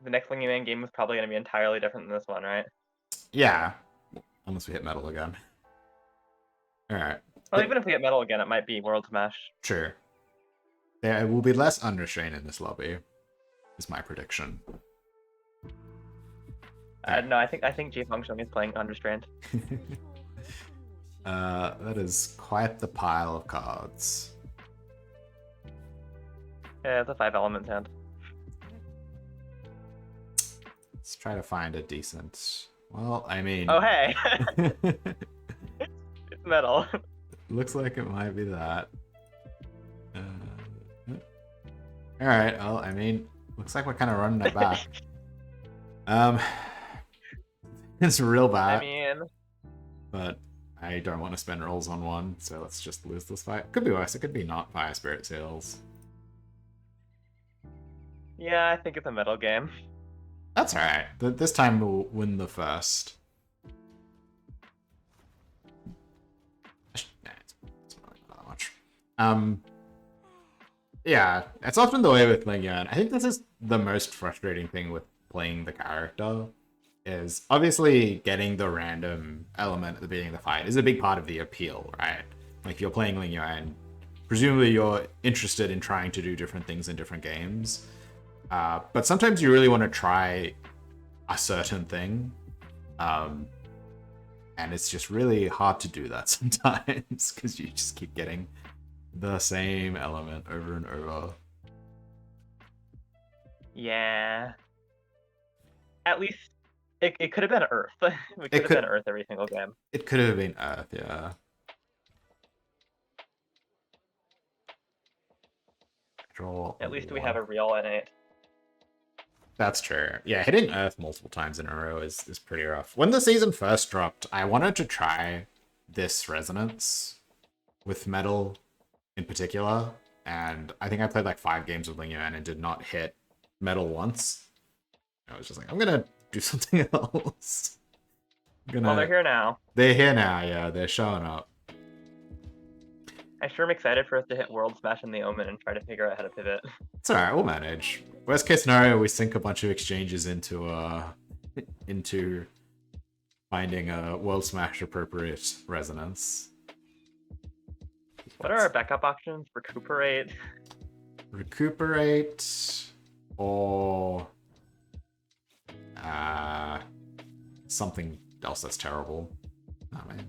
the next Lingyuan game is probably going to be entirely different than this one, right? Yeah, unless we hit metal again. All right. Well, even if we get metal again, it might be World Smash. Sure. There will be less understrain in this lobby, is my prediction. No, I think G Functioning is playing Understrand. That is quite the pile of cards. Yeah, it's a 5 elements hand. Let's try to find a decent. Well, I mean. Oh hey, it's metal. Looks like it might be that. All right. Well, I mean, looks like we're kind of running it back. It's real bad. I mean, but I don't want to spend rolls on one, so let's just lose this fight. Could be worse. It could be not Fire Spirit Seals. yeah, I think it's a metal game. That's alright. This time we'll win the first. It's not that much. Yeah, it's often the way with Lingyuan. I think this is the most frustrating thing with playing the character. Is obviously getting the random element at the beginning of the fight is a big part of the appeal, right? Like if you're playing Lingyuan, presumably you're interested in trying to do different things in different games. But sometimes you really want to try a certain thing. And it's just really hard to do that sometimes because you just keep getting the same element over and over. Yeah. At least it could have been Earth. It could have been Earth every single game. It could have been Earth, yeah. At least we have a real N8. That's true. Yeah, hitting Earth multiple times in a row is pretty rough. When the season first dropped, I wanted to try this resonance with metal in particular, and I think I played like 5 games with Lingyuan and did not hit metal once. I was just like, I'm gonna do something else. Well, they're here now. They're here now, yeah. They're showing up. I sure am excited for us to hit World Smash in the Omen and try to figure out how to pivot. It's alright, we'll manage. Worst case scenario, we sink a bunch of exchanges into finding a World Smash appropriate resonance. What are our backup options? Recuperate? Recuperate, or something else that's terrible. Oh, man.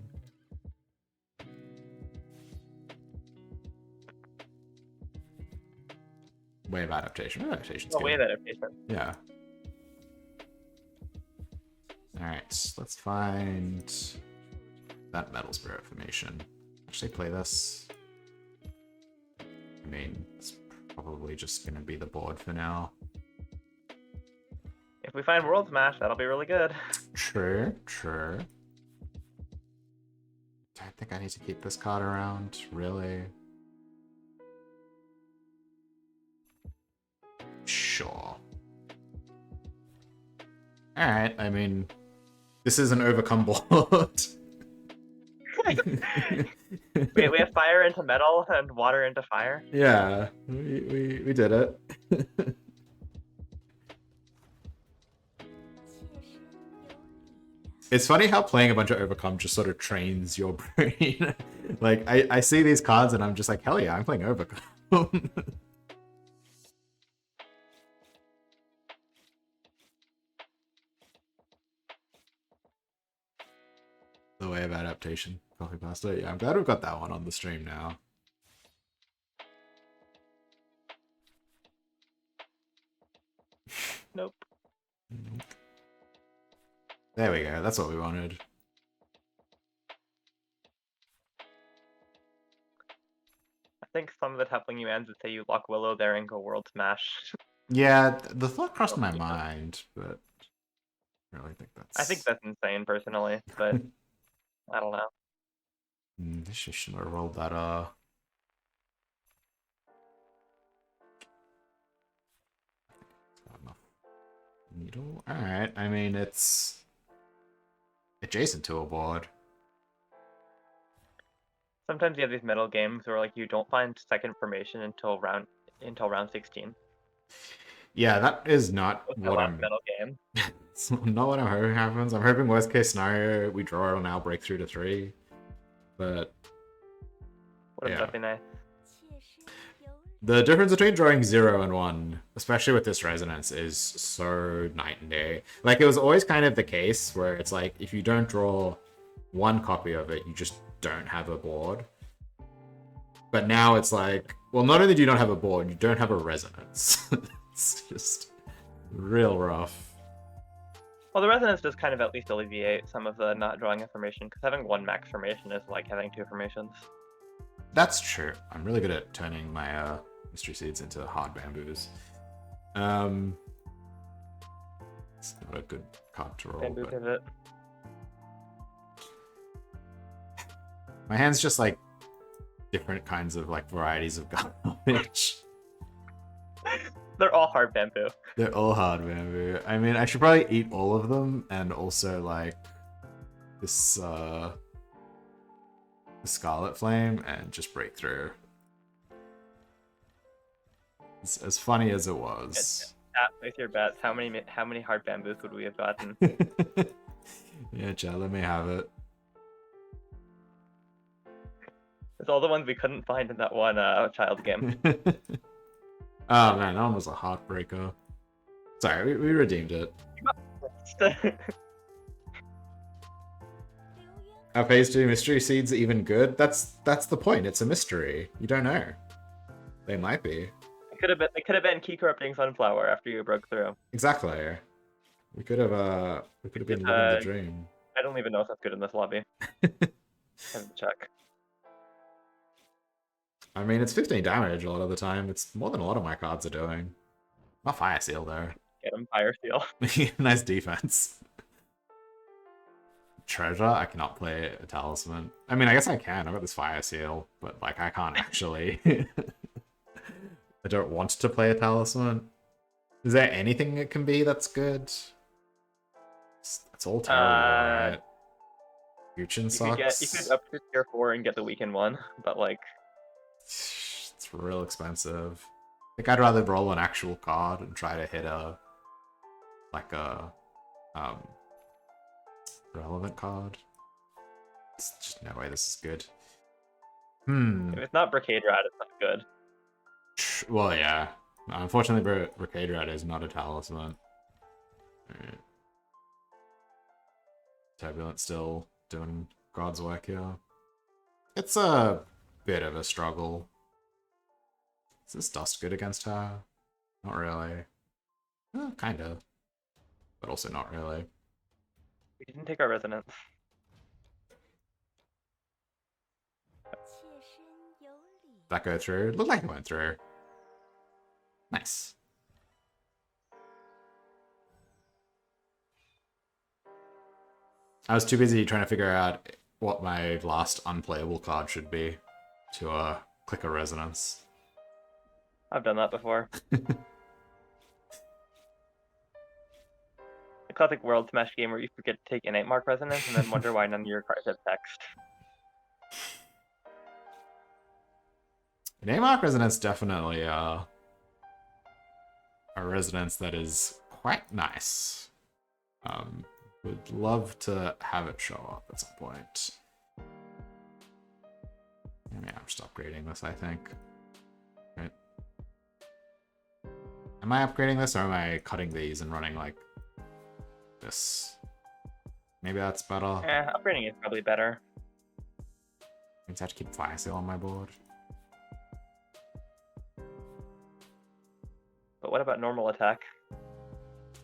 Wave adaptation. Adaptation's good. Wave adaptation. Yeah. Alright, let's find that Metal Spirit formation. Actually play this. I mean, it's probably just gonna be the board for now. If we find World Smash, that'll be really good. True. Do I think I need to keep this card around? Really? Sure. Alright, I mean, this is an overcome board. we have fire into metal and water into fire. Yeah, we did it. It's funny how playing a bunch of overcome just sort of trains your brain. Like, I see these cards and I'm just like, hell yeah, I'm playing overcome. The way of adaptation. Coffee pasta. Yeah, I'm glad we've got that one on the stream now. Nope. There we go. That's what we wanted. I think some of the top Lingyuans would say you lock Willow there and go World Smash. Yeah, the thought crossed my mind, but I really think that's... I think that's insane, personally, but I don't know. This should have rolled that, Needle? Alright, I mean, it's adjacent to a board. Sometimes you have these metal games where like you don't find second formation until round 16. Yeah, that is not What's my what last I'm. metal game? It's not what I'm hoping happens. I'm hoping worst case scenario we draw and now break through to 3. But Would yeah, have been nice. the difference between drawing 0 and 1, especially with this resonance, is so night and day. Like, it was always kind of the case where it's like, if you don't draw one copy of it, you just don't have a board. But now it's like, well, not only do you not have a board, you don't have a resonance. It's just real rough. Well, the resonance does kind of at least alleviate some of the not drawing information, because having one max formation is like having 2 formations. That's true. I'm really good at turning my mystery seeds into hard bamboos. It's not a good card to roll. Bamboo But pivot. my hand's just like different kinds of like varieties of garbage. They're all hard bamboo. They're all hard bamboo. I mean, I should probably eat all of them, and also like this the Scarlet Flame, and just break through. It's as funny as it was. Place your bets. How many hard bamboos would we have gotten? Yeah, Chad, let me have it. It's all the ones we couldn't find in that one child game. Oh man, that one was a heartbreaker. Sorry, we redeemed it. Are phase 2 mystery seeds even good? That's the point. It's a mystery. You don't know. They might be. It could have been key corrupting sunflower after you broke through. Exactly. We could have been living the dream. I don't even know if that's good in this lobby. I have to check. I mean, it's 15 damage a lot of the time. It's more than a lot of my cards are doing. Not Fire Seal, though. Get him, Fire Seal. Nice defense. Treasure? I cannot play a talisman. I mean, I guess I can. I've got this Fire Seal, but like I can't actually. I don't want to play a talisman. Is there anything it can be that's good? It's all terrible, right? Uchin sucks. You could up to tier 4 and get the weakened one, but like it's real expensive. I think I'd rather roll an actual card and try to hit a relevant card. It's just no way this is good. if it's not Brigade Rat, it's not good. Well, yeah. Unfortunately, Brigade Rat is not a talisman. Alright. Turbulent still doing God's work here. It's a bit of a struggle. Is this Dust good against her? Not really. Kinda. But also not really. We didn't take our resonance. That go through? Looked like it went through. Nice. I was too busy trying to figure out what my last unplayable card should be to click a resonance. I've done that before. The classic World Smash game where you forget to take innate mark resonance and then wonder why none of your cards have text. Name Arc Resonance definitely a resonance that is quite nice. Would love to have it show up at some point. Yeah, I'm just upgrading this, I think. Right. Am I upgrading this, or am I cutting these and running like this? Maybe that's better. Yeah, upgrading is probably better. Means I have to keep Fire Seal on my board. But what about normal attack?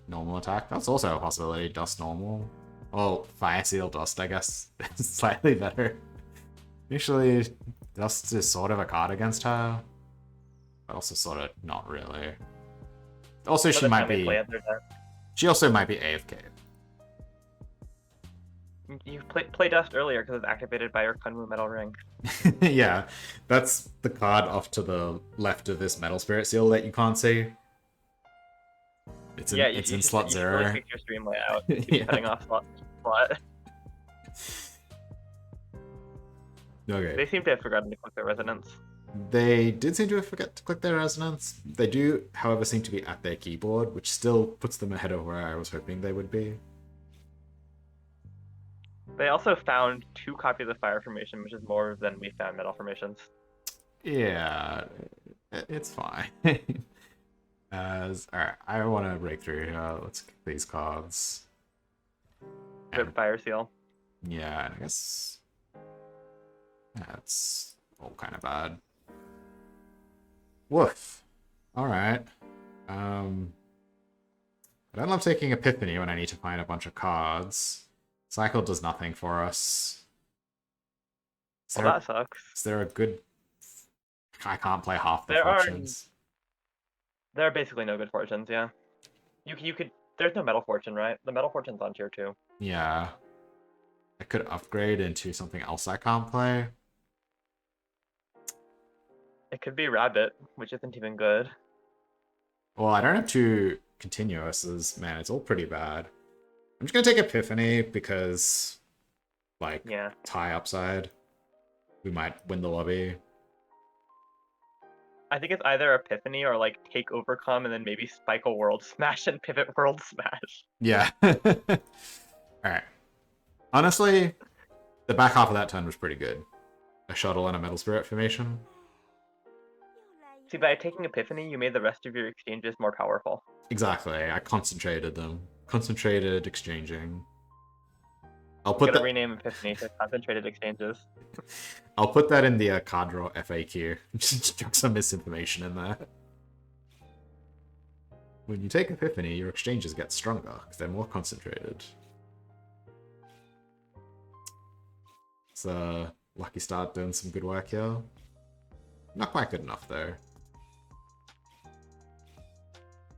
Normal attack? That's also a possibility. Dust normal. Well, Fire Seal Dust, I guess, is slightly better. Usually, Dust is sort of a card against her, but also sort of not really. Also, she might be. She also might be AFK. You play Dust earlier because it's activated by your Kunwu Metal Ring. Yeah, that's the card off to the left of this Metal Spirit Seal that you can't see. It's in slot 0. Really fix your stream layout. Keep cutting off slot. Okay. They seem to have forgotten to click their resonance. They did seem to forget to click their resonance. They do, however, seem to be at their keyboard, which still puts them ahead of where I was hoping they would be. They also found 2 copies of fire formation, which is more than we found metal formations. Yeah, it's fine. Alright, I want to break through here. Let's get these cards. Rip fire seal. Yeah, and I guess that's all kind of bad. Woof. Alright. I don't love taking Epiphany when I need to find a bunch of cards. Cycle does nothing for us. Well, that sucks. Is there a good... I can't play half the There fortunes. are basically no good fortunes, yeah. You could... There's no metal fortune, right? The metal fortune's on tier 2. Yeah. I could upgrade into something else I can't play. It could be rabbit, which isn't even good. Well, I don't have 2 continuouses. Man, it's all pretty bad. I'm just gonna take Epiphany because, like, Yeah. tie upside. We might win the lobby. I think it's either Epiphany or like take Overcome and then maybe Spike a World Smash and Pivot World Smash. Yeah. Alright. Honestly, the back half of that turn was pretty good. A shuttle and a Metal Spirit formation. See, by taking Epiphany, you made the rest of your exchanges more powerful. Exactly. I concentrated them. Concentrated exchanging. I'll I'm put gonna that. rename Epiphany to Concentrated Exchanges. I'll put that in the card draw FAQ. Just chuck some misinformation in there. When you take Epiphany, your exchanges get stronger because they're more concentrated. So, Lucky Start doing some good work here. Not quite good enough though.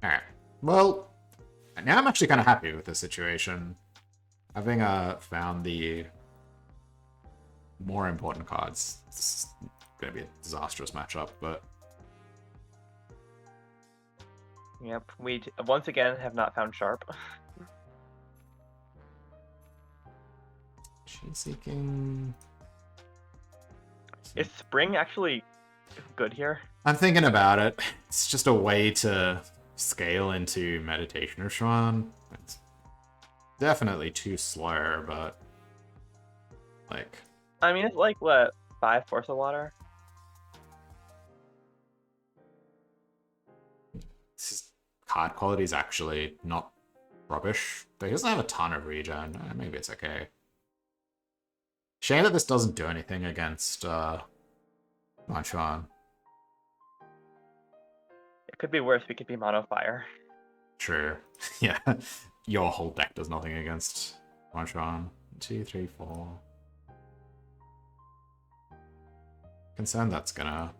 Alright. Well, now I'm actually kind of happy with the situation. Having found the more important cards. This is going to be a disastrous matchup, but... Yep, we once again have not found Sharp. She's seeking... Is Spring actually good here? I'm thinking about it. It's just a way to scale into Meditation of Xian. It's definitely too slow, but... like... I mean, it's like, what, 5 Force of Water? This card quality is actually not rubbish. But he doesn't have a ton of regen. Maybe it's okay. Shame that this doesn't do anything against Xian. It could be worse. We could be Mono Fire. True. Yeah. Your whole deck does nothing against Xian. 2, 3, 4. Concerned that's gonna...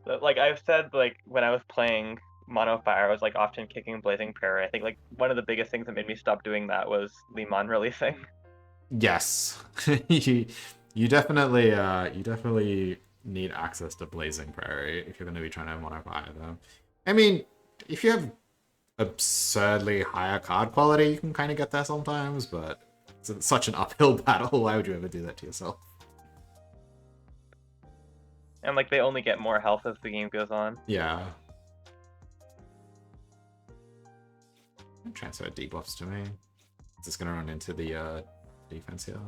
But, like I've said, like when I was playing Mono Fire, I was like often kicking Blazing Prairie. I think like one of the biggest things that made me stop doing that was Limon releasing. Yes. you definitely need access to Blazing Prairie if you're going to be trying to modify them. I mean, if you have absurdly higher card quality, you can kind of get there sometimes, but it's such an uphill battle. Why would you ever do that to yourself? And like they only get more health as the game goes on. Yeah. Transfer debuffs to me. Is this going to run into the defense here?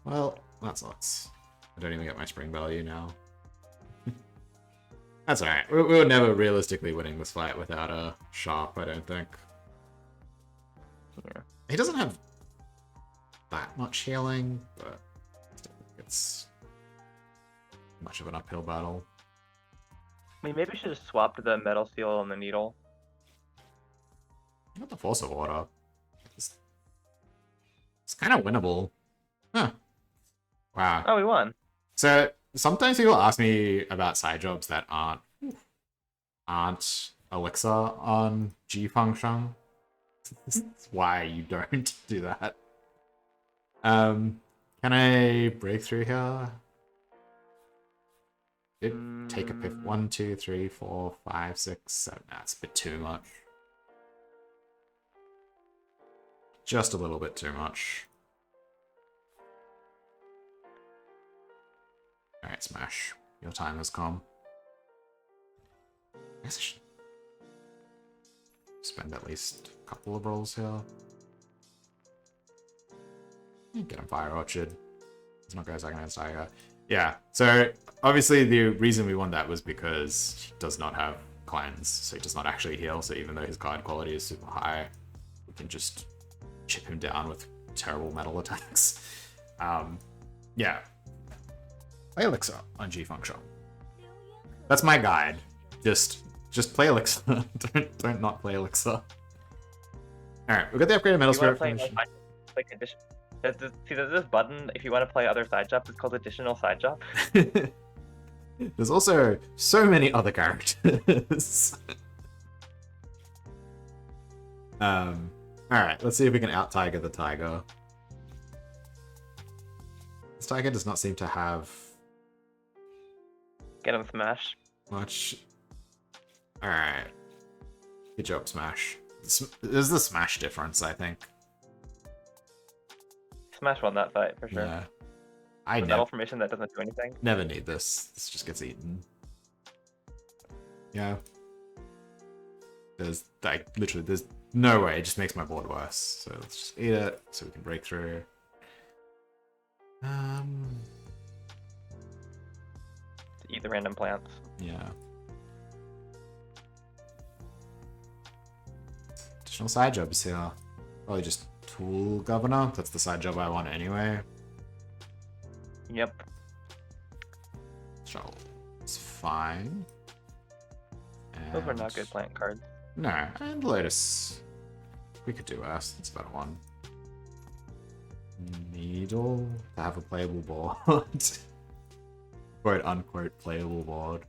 Well, that sucks. I don't even get my spring value now. That's alright. We were never realistically winning this fight without a Sharp, I don't think. Yeah. He doesn't have that much healing, but it's much of an uphill battle. I mean, maybe we should have swapped the Metal Seal and the Needle. Not the Force of Water. It's kind of winnable. Huh. Wow. Oh, we won. So sometimes people ask me about side jobs that aren't Elixir on G function. That's why you don't do that. Can I break through here? Did take a pick 1, 2, 3, 4, 5, 6, 7. That's a bit too much. Just a little bit too much. Alright, Smash. Your time has come. I guess I should spend at least a couple of rolls here. Get him Fire Orchard. It's not going second against Tiger. Yeah, so obviously the reason we won that was because he does not have cleanse, so he does not actually heal, so even though his card quality is super high, we can just chip him down with terrible metal attacks. Yeah. Play Elixir on G-Function. That's my guide. Just play Elixir. don't not play Elixir. Alright, we got the upgraded Metal Spirit formation. Like addition. There's this button, if you want to play other side jobs, it's called additional side job. There's also so many other characters. Alright, let's see if we can out-Tiger the Tiger. This Tiger does not seem to have... Get him Smash. much. Alright. Good job, Smash. There's the Smash difference, I think. Smash won that fight, for sure. Yeah. Metal formation that doesn't do anything. Never need this. This just gets eaten. Yeah. There's, like, literally, there's no way. It just makes my board worse. So let's just eat it so we can break through. Eat the random plants. Yeah. Additional side jobs here. Probably just Tool Governor. That's the side job I want anyway. Yep. So it's fine. And... those were not good plant cards. No, and Lotus. We could do worse. That's a better one. Needle to have a playable board. Quote unquote playable board.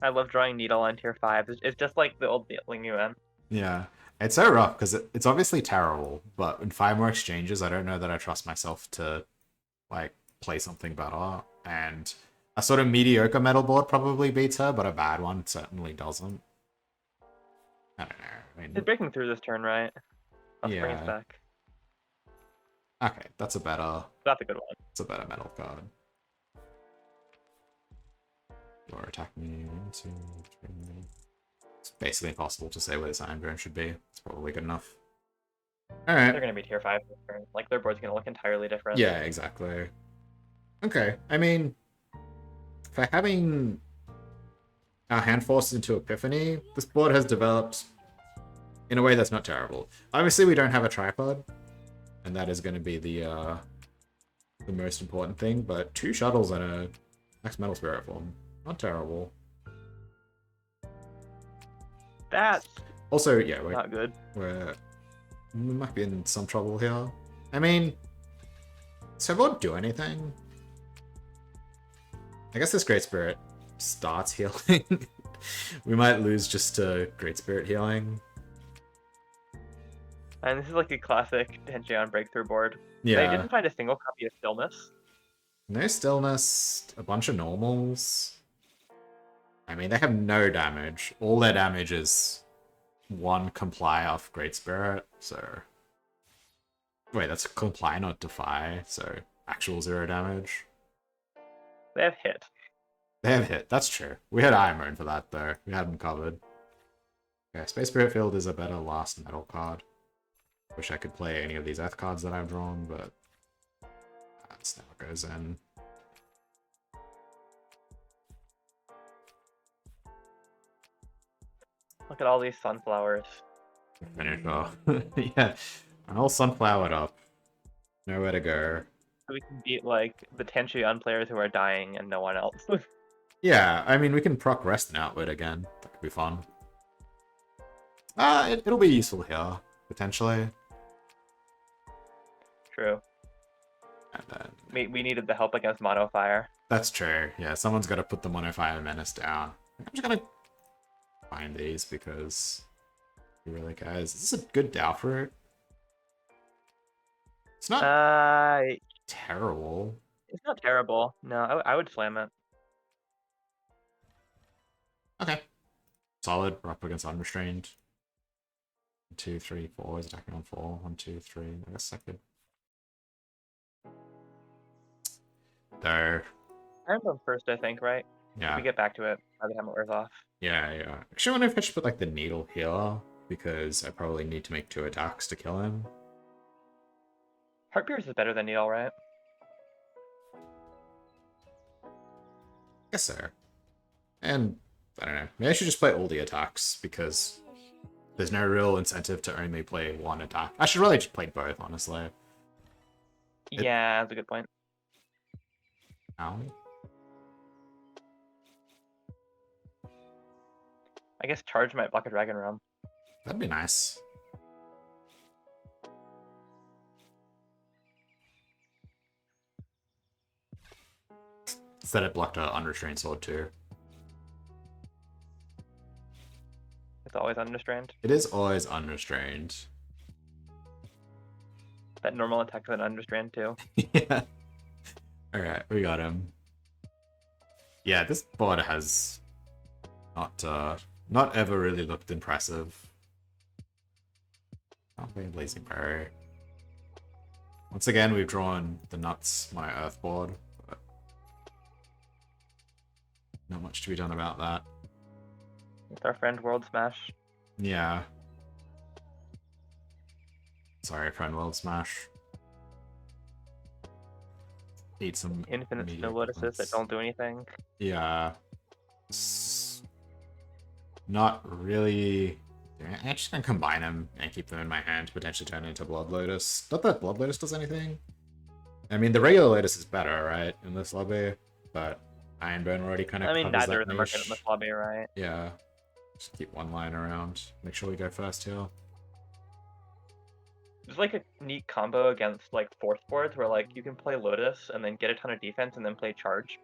I love drawing Needle on tier 5. It's just like the old Lingyuan. Yeah. It's so rough because it's obviously terrible, but in 5 more exchanges, I don't know that I trust myself to like play something better. And a sort of mediocre metal board probably beats her, but a bad one certainly doesn't. I don't know. I mean, It's breaking through this turn, right? I'll bring it back. Okay, that's a better. That's a good one. It's a better metal card. You're attacking me. 1, 2, 3. It's basically impossible to say where this Iron Drone should be. It's probably good enough. Alright. They're going to be tier 5 this turn. Like, their board's going to look entirely different. Yeah, exactly. Okay, I mean, for having our hand forced into Epiphany, this board has developed in a way that's not terrible. Obviously, we don't have a tripod, and that is going to be the most important thing, but 2 shuttles and a Max Metal Spirit form. Not terrible. That's also, yeah, wait, not good. We might be in some trouble here. I mean, does everyone do anything? I guess this Great Spirit starts healing. We might lose just to Great Spirit healing. And this is like a classic Xian breakthrough board. Yeah. They didn't find a single copy of Stillness. No Stillness, a bunch of normals. I mean, they have no damage. All their damage is 1 comply off Great Spirit, so... Wait, that's comply, not defy, so actual 0 damage. They have hit. They have hit, that's true. We had Iron Moon for that, though. We had them covered. Okay, Space Spirit Field is a better last metal card. Wish I could play any of these Earth cards that I've drawn, but... That's never goes in. Look at all these sunflowers. Finish off. Yeah, I'm all sunflowered up. Nowhere to go. So we can beat, like, the Xian players who are dying and no one else. Yeah, I mean, we can proc Rest and Outward again. That could be fun. It'll be useful here, potentially. True. And then... We needed the help against Mono Fire. That's true. Yeah, someone's got to put the Mono Fire Menace down. I'm just gonna find these because he really cares. Is this a good Dow Fruit? It's not terrible. It's not terrible. No, I would slam it. Okay. Solid. We're up against Unrestrained. 1, 2, 3, 4. Is attacking on 4. 1, 2, 3. I guess I could. There. Iron Dome first, I think, right? If Yeah. we get back to it by the time it wears off. Yeah. Actually, I wonder if I should put like the needle here because I probably need to make 2 attacks to kill him. Heart Pierce is better than Needle, right? Guess so. And I don't know. Maybe I should just play all the attacks because there's no real incentive to only play 1 attack. I should really just play both, honestly. Yeah, that's a good point. Ow. I guess Charge might block a Dragon Realm. That'd be nice. Instead, it blocked a Unrestrained Sword too. It's always Unrestrained. It is always Unrestrained. That normal attack is an Unrestrained too. Yeah. Alright, we got him. Yeah, this board has not ever really looked impressive. Not being Blazing Barrier. Once again, we've drawn the nuts, my Earth board. But not much to be done about that. With our friend World Smash. Yeah. Sorry, friend World Smash. Need some Infinite immediate Snow Lotuses that points. don't do anything. Yeah. Not really. I'm just gonna combine them and keep them in my hand, potentially turn into Blood Lotus. Not that Blood Lotus does anything. I mean, the regular Lotus is better, right, in this lobby, but Ironbone already kind of I mean, covers neither that of them are good niche. in this lobby, right? Yeah. Just keep one line around. Make sure we go first here. There's like a neat combo against like fourth boards where like you can play Lotus and then get a ton of defense and then play Charge.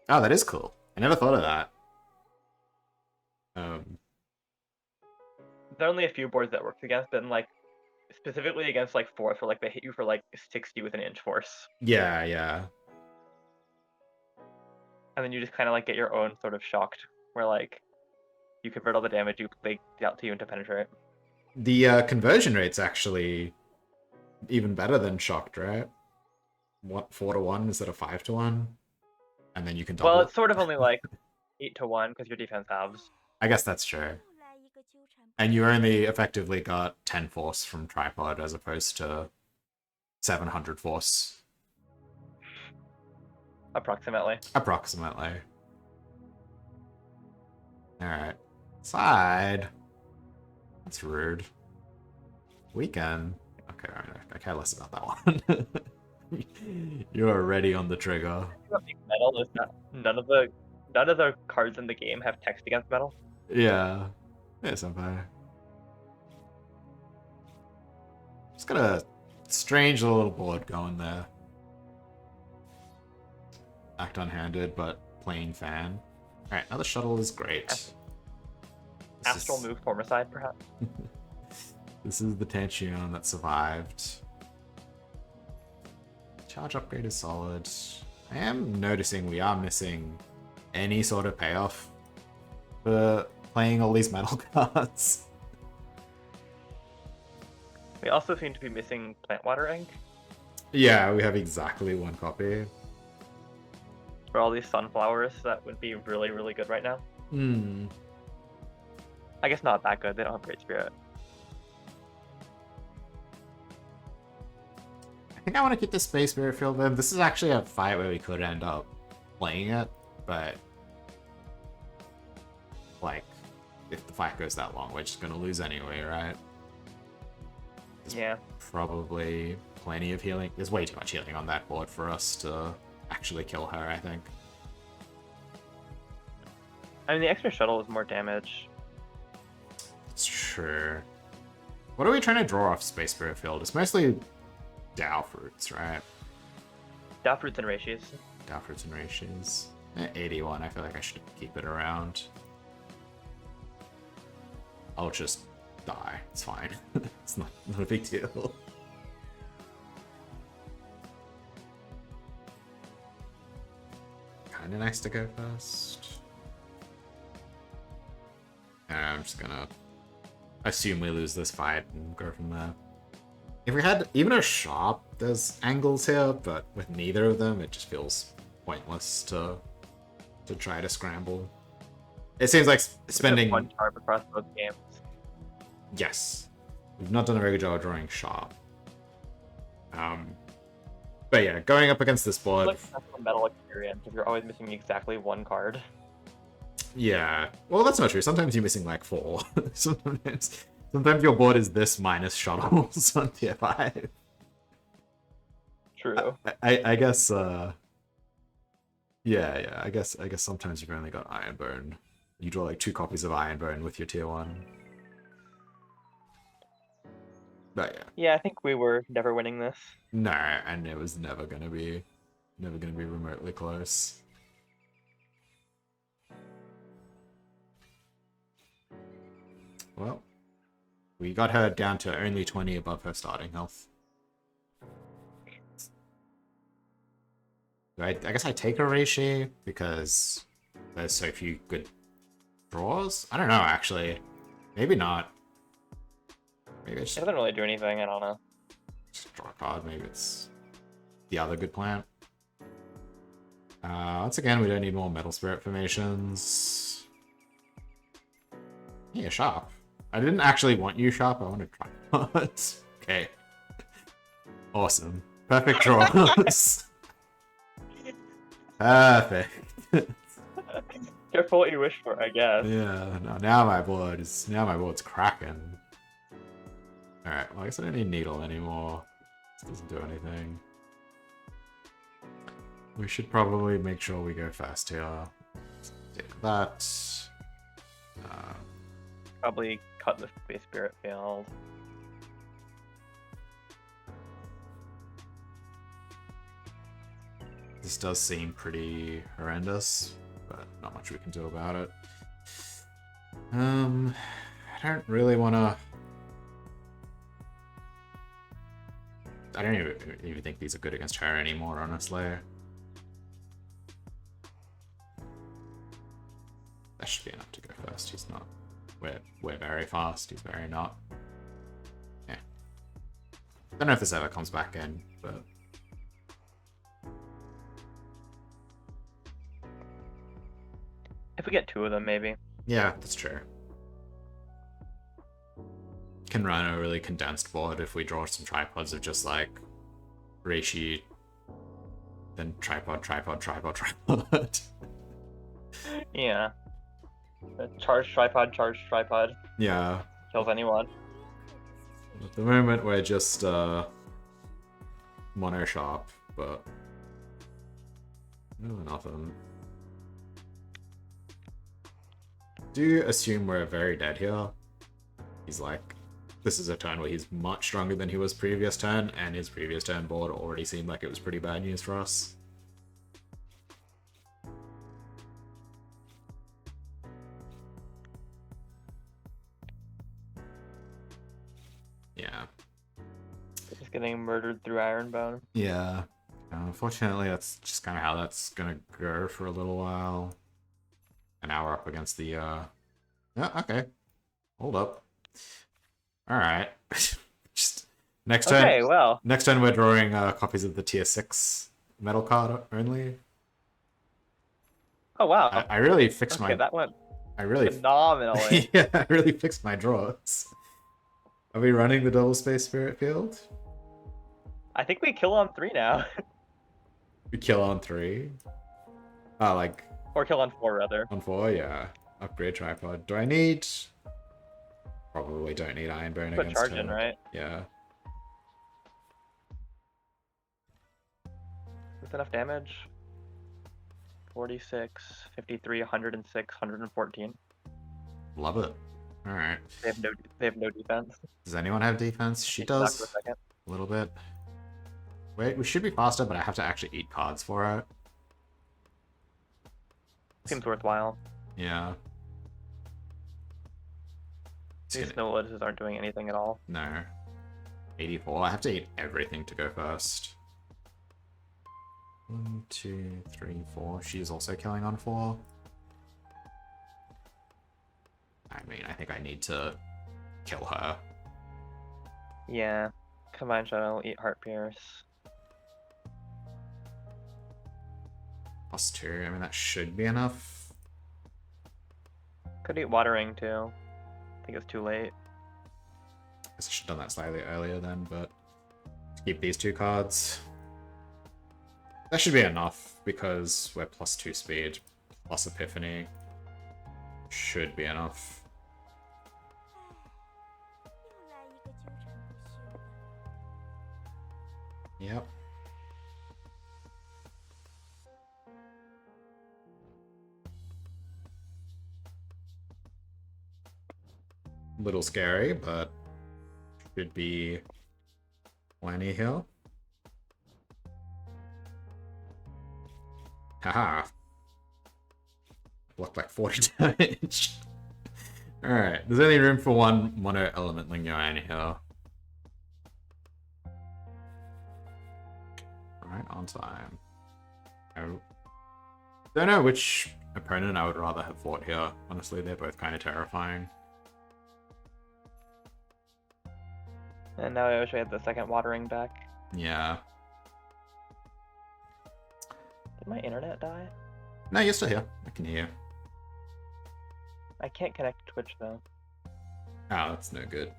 Oh, that is cool. I never thought of that. There are only a few boards that works against, but then, like specifically against like fourth, where like they hit you for like 60 with an inch force, Yeah. and then you just kind of like get your own sort of shocked, where like you convert all the damage they dealt to you into penetrate. The conversion rate's actually even better than Shocked, right? What, 4-1 instead of 5-1? And then you can double. Well, it's sort of only like 8-1 because your defense halves. I guess that's true. And you only effectively got 10 force from Tripod as opposed to 700 force. Approximately. Approximately. Alright. Side. That's rude. Weekend. Okay, I care less about that one. You are ready on the trigger. Metal is not none of the cards in the game have text against metal. Yeah. Yeah, senpai. Just got a strange little board going there. Act unhanded, but playing fan. Alright, now the shuttle is great. Astral move Formicide, perhaps. This is the Tanchion that survived. Charge upgrade is solid. I am noticing we are missing any sort of payoff for playing all these metal cards. We also seem to be missing Plant Water Ink Yeah, we have exactly 1 copy. for all these sunflowers. That would be really, really good right now. I guess not that good. They don't have Great Spirit. I think I want to keep the Space Spirit Field then. This is actually a fight where we could end up playing it, but like, if the fight goes that long, we're just gonna lose anyway, right? Yeah. Probably plenty of healing. There's way too much healing on that board for us to actually kill her, I think. I mean, the extra shuttle is more damage. It's true. What are we trying to draw off Space Spirit Field? It's mostly Dow Fruits, right? Dow Fruits and Ratios. Dow Fruits and Ratios. 81, I feel like I should keep it around. I'll just die. It's fine. It's not a big deal. Kinda nice to go first. I'm just gonna assume we lose this fight and go from there. If we had even a sharp, there's angles here, but with neither of them, it just feels pointless to try to scramble. It seems like spending one charm across both games. Yes, we've not done a very good job of drawing sharp. But yeah, going up against this board. Like that's a metal experience if you're always missing exactly one card. Yeah, well, that's not true. Sometimes you're missing like 4. sometimes your board is this minus shuttles on tier 5. True. I guess. Yeah. I guess sometimes you've only got Ironbone. You draw like 2 copies of Ironbone with your tier 1. But yeah. Yeah, I think we were never winning this. No, and it was never gonna be remotely close. Well, we got her down to only 20 above her starting health. I guess I take a Reishi because there's so few good draws. I don't know, actually. Maybe not. Maybe It doesn't really do anything, I don't know. Just draw a card. Maybe it's the other good plan. Once again, we don't need more Metal Spirit formations. Yeah, sharp. I didn't actually want you sharp. I wanted tripods. Okay. Awesome. Perfect draws. Perfect. Careful what you wish for, I guess. Yeah. No, now my board's cracking. All right. Well, I guess I don't need needle anymore. This doesn't do anything. We should probably make sure we go fast here. Take that. Probably cut the Space Spirit field. This does seem pretty horrendous, but not much we can do about it. I don't really want to... I don't even think these are good against her anymore, honestly. That should be enough to go first. He's not. We're very fast. He's very not. Yeah. Don't know if this ever comes back in, but... If we get 2 of them, maybe. Yeah, that's true. Can run a really condensed board if we draw some tripods of just like Reishi, then tripod. Yeah. Charge tripod. Yeah. Kills anyone. At the moment we're just mono sharp, but no, nothing. Do assume we're very dead here. He's like, this is a turn where he's much stronger than he was previous turn, and his previous turn board already seemed like it was pretty bad news for us. Yeah. Just getting murdered through Ironbone. Yeah. Unfortunately, that's just kind of how that's gonna go for a little while. And now we're up against the, Yeah, okay. Hold up. Alright. Just next turn. Okay, well. Next turn we're drawing copies of the tier 6 metal card only. Oh, wow. I really fixed Okay, that went phenomenally. Yeah, I really fixed my draws. Are we running the double space spirit field? I think we kill on 3 now. We kill on 3? Oh, like... Or kill on 4, rather. On 4, yeah. Upgrade tripod. Do I need... Probably don't need Ironbone Put against charge her. in, right? Yeah. With enough damage. 46, 53, 106, 114. Love it. Alright. They have no defense. Does anyone have defense? She Stuck does. for a second. A little bit. Wait, we should be faster, but I have to actually eat cards for it. Seems worthwhile. Yeah. These snow lettuces aren't doing anything at all. No. 84. I have to eat everything to go first. 1, 2, 3, 4. She's also killing on 4. I mean, I think I need to kill her. Yeah. Combine Shadow, eat Heart Pierce. +2. I mean, that should be enough. Could eat watering too. I think it's too late. Guess I should have done that slightly earlier then, but keep these 2 cards. That should be enough because we're +2 speed, plus Epiphany. Should be enough. Yep. Little scary, but should be plenty here. Haha. Blocked like 40 damage. Alright, there's only room for one mono element Lingyuan here. Alright, on time. Oh. Don't know which opponent I would rather have fought here. Honestly, they're both kind of terrifying. And now I wish I had the second watering back. Yeah. Did my internet die? No, you're still here. I can hear you. I can't connect to Twitch though. Oh, that's no good.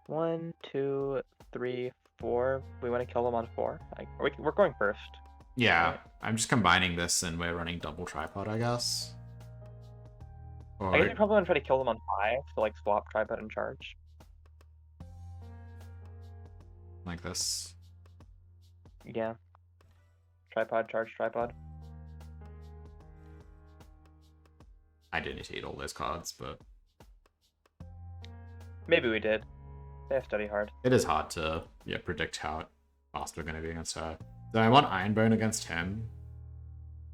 1, 2, 3, 4. We want to kill them on 4. We're going first. Yeah, right. I'm just combining this and we're running double tripod, I guess. Or... I guess we probably want to try to kill them on 5 to like swap tripod and charge. like this. Yeah. Tripod, charge, tripod. I didn't need to eat all those cards, but Maybe we did. They have study hard. it is hard to predict how fast we're going to be against her. So I want Ironbone against him.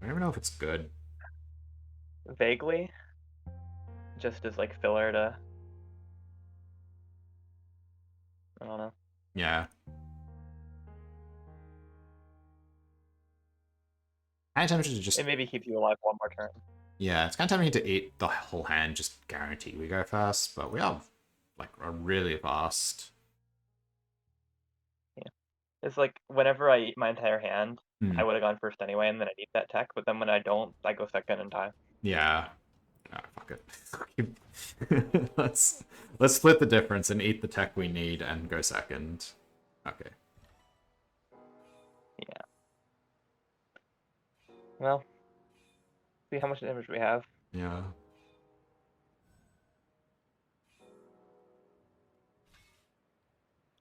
I don't even know if it's good. Vaguely. Just as like filler to... I don't know. Yeah. Kind of tempted to just... It maybe keeps you alive one more turn. Yeah, it's kind of tempting to eat the whole hand, just guarantee we go fast, but we are like really fast. Yeah. It's like whenever I eat my entire hand, Hmm. I would have gone first anyway, and then I'd eat that tech, but then when I don't, I go second and die. Yeah. Oh, fuck it. let's split the difference and eat the tech we need and go second. Okay. Yeah. Well, see how much damage we have. Yeah.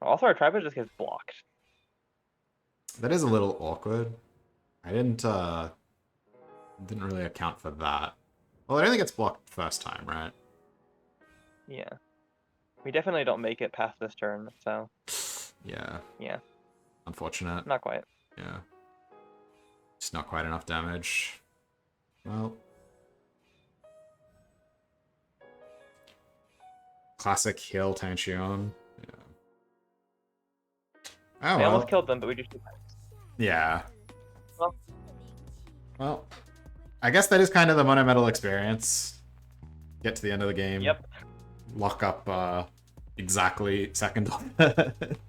Also, our tripod just gets blocked. That is a little awkward. I didn't really account for that. Well, I don't think it's blocked first time, right? Yeah. We definitely don't make it past this turn, so... Yeah. Yeah. Unfortunate. Not quite. Yeah. Just not quite enough damage. Well. Classic heal Xian. Yeah. Oh, We well. almost killed them, but we just... Yeah. Well. Well, I guess that is kind of the mono-metal experience. Get to the end of the game. Yep. Lock up exactly second on it.